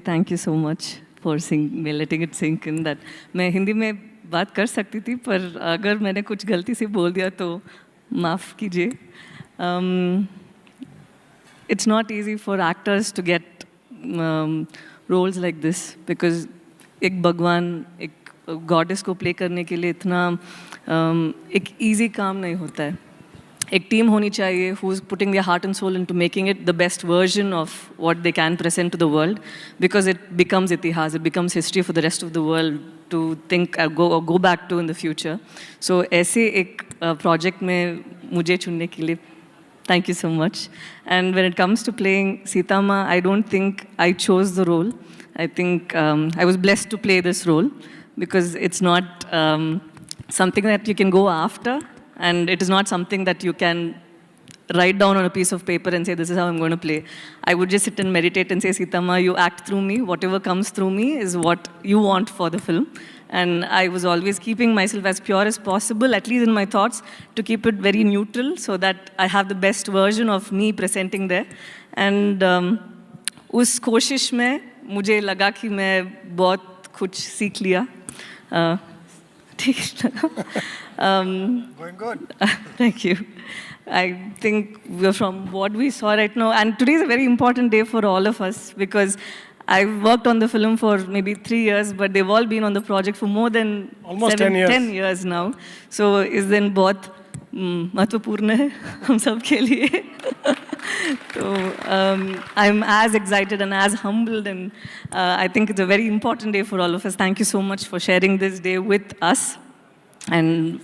Thank you so much for letting it sink in that मैं हिंदी में बात कर सकती थी पर अगर मैंने कुछ गलती से बोल दिया तो माफ़ कीजिए. It's not easy for actors to get roles like this because एक भगवान एक गॉडेस को प्ले करने के लिए इतना एक easy काम नहीं होता है. एक टीम होनी चाहिए who is putting their heart and soul into making it the best version of what they can present to the world because it becomes itihas, it becomes history for the rest of the world to think go back to in the future. So ऐसे एक project में मुझे चुनने के लिए thank you so much. And when it comes to playing Sita Ma, I don't think I chose the role. I think I was blessed to play this role because it's not something that you can go after. And it is not something that you can write down on a piece of paper and say, this is how I'm going to play. I would just sit and meditate and say, Sita Ma, you act through me. Whatever comes through me is what you want for the film. And I was always keeping myself as pure as possible, at least in my thoughts, to keep it very neutral so that I have the best version of me presenting there. And उस कोशिश में मुझे लगा कि मैं बहुत कुछ सीख लिया. Going good. Thank you. I think from what we saw right now, and today is a very important day for all of us because I've worked on the film for maybe 3 years, but they've all been on the project for more than almost 10 years now. So is then बहुत महत्वपूर्ण है हम सब के लिए. So I'm as excited and as humbled, and I think it's a very important day for all of us. Thank you so much for sharing this day with us. And